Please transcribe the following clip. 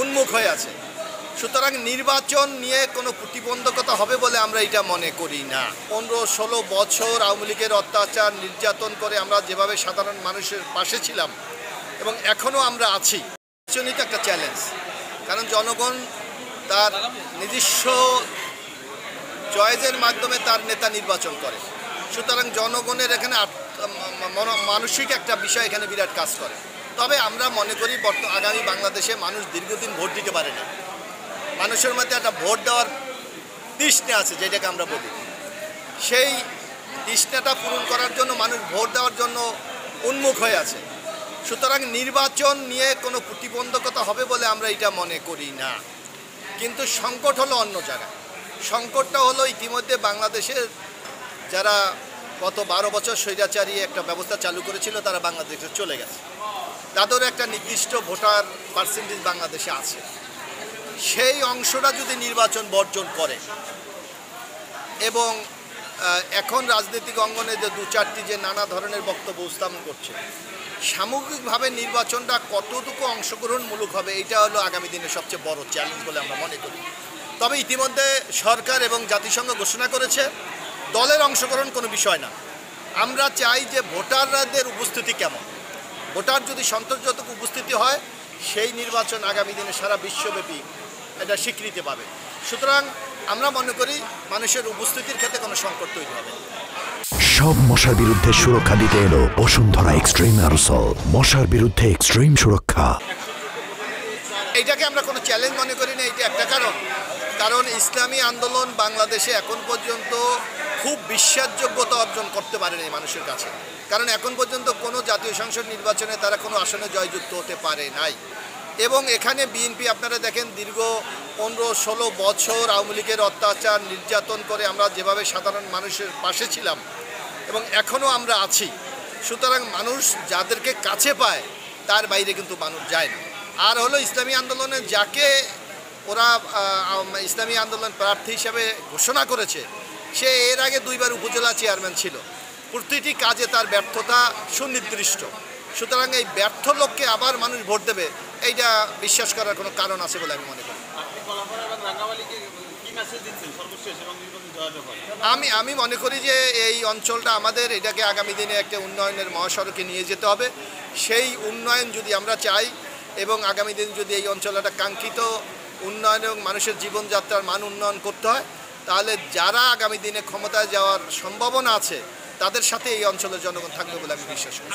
উন্মুখ হয়ে আছে। সুতরাং নির্বাচন নিয়ে কোনো প্রতিবন্ধকতা হবে বলে আমরা এটা মনে করি না। 15-16 বছর আওয়ামী লীগের অত্যাচার নির্যাতন করে আমরা যেভাবে সাধারণ মানুষের পাশে ছিলাম এবং এখনও আমরা আছি, নির্বাচনই তো একটা চ্যালেঞ্জ। কারণ জনগণ তার নিজস্ব চয়েসের মাধ্যমে তার নেতা নির্বাচন করে। সুতরাং জনগণের এখানে মানসিক একটা বিষয় এখানে বিরাট কাজ করে। তবে আমরা মনে করি আগামী বাংলাদেশে মানুষ দীর্ঘদিন ভোট দিতে পারে না। মানুষের মধ্যে একটা ভোট দেওয়ার তৃষ্ণা আছে, যেটাকে আমরা বলি। সেই তৃষ্ণাটা পূরণ করার জন্য মানুষ ভোট দেওয়ার জন্য উন্মুখ হয়ে আছে। সুতরাং নির্বাচন নিয়ে কোনো প্রতিবন্ধকতা হবে বলে আমরা এটা মনে করি না। কিন্তু সংকট হলো অন্য জায়গায়। সংকটটা হলো ইতিমধ্যে বাংলাদেশের যারা গত 12 বছর স্বৈরাচারী একটা ব্যবস্থা চালু করেছিল তারা বাংলাদেশে চলে গেছে। তাদের একটা নির্দিষ্ট ভোটার পার্সেন্টেজ বাংলাদেশে আছে। সেই অংশটা যদি নির্বাচন বর্জন করে এবং এখন রাজনৈতিক অঙ্গনে যে 2-4টি যে নানা ধরনের বক্তব্য উপস্থাপন করছে, সামগ্রিকভাবে নির্বাচনটা কতটুকু অংশগ্রহণমূলক হবে এটা হলো আগামী দিনের সবচেয়ে বড় চ্যালেঞ্জ বলে আমরা মনে করি। তবে ইতিমধ্যে সরকার এবং জাতিসংঘ ঘোষণা করেছে দলের অংশগ্রহণ কোনো বিষয় না। আমরা চাই যে ভোটারদের উপস্থিতি কেমন, ভোটার যদি সন্তোষজনক উপস্থিতি হয় সেই নির্বাচন আগামী দিনে সারা বিশ্বব্যাপী এটা স্বীকৃতি পাবে। সুতরাং আমরা মনে করি মানুষের উপস্থিতির ক্ষেত্রে কোনো সংকট তৈরি হবে। সব মশার বিরুদ্ধে সুরক্ষা দিতে এলো বসুন্ধরা এক্সট্রিম অ্যারোসল, মশার বিরুদ্ধে এক্সট্রিম সুরক্ষা। এইটাকে আমরা কোনো চ্যালেঞ্জ মনে করি না। এইটা একটা কারণ ইসলামী আন্দোলন বাংলাদেশে এখন পর্যন্ত খুব বিশ্বাসযোগ্যতা অর্জন করতে পারেনি মানুষের কাছে। কারণ এখন পর্যন্ত কোনো জাতীয় সংসদ নির্বাচনে তারা কোনো আসনে জয়যুক্ত হতে পারে নাই। এবং এখানে বিএনপি আপনারা দেখেন দীর্ঘ 15-16 বছর আওয়ামী লীগের অত্যাচার নির্যাতন করে আমরা যেভাবে সাধারণ মানুষের পাশে ছিলাম এবং এখনও আমরা আছি। সুতরাং মানুষ যাদেরকে কাছে পায় তার বাইরে কিন্তু মানুষ যায় না। আর হলো ইসলামী আন্দোলনে যাকে ওরা ইসলামী আন্দোলন প্রার্থী হিসাবে ঘোষণা করেছে, সে এর আগে 2বার উপজেলা চেয়ারম্যান ছিল। প্রতিটি কাজে তার ব্যর্থতা সুনির্দিষ্ট। সুতরাং এই ব্যর্থ লোককে আবার মানুষ ভোট দেবে এইটা বিশ্বাস করার কোনো কারণ আছে বলে আমি মনে করি। আমি মনে করি যে এই অঞ্চলটা আমাদের, এটাকে আগামী দিনে একটা উন্নয়নের মহাসড়কে নিয়ে যেতে হবে। সেই উন্নয়ন যদি আমরা চাই এবং আগামী দিন যদি এই অঞ্চলটা কাঙ্ক্ষিত উন্নয়ন এবং মানুষের জীবনযাত্রার মান উন্নয়ন করতে হয়, তাহলে যারা আগামী দিনে ক্ষমতায় যাওয়ার সম্ভাবনা আছে তাদের সাথে এই অঞ্চলের জনগণ থাকবে বলে আমি বিশ্বাস করি।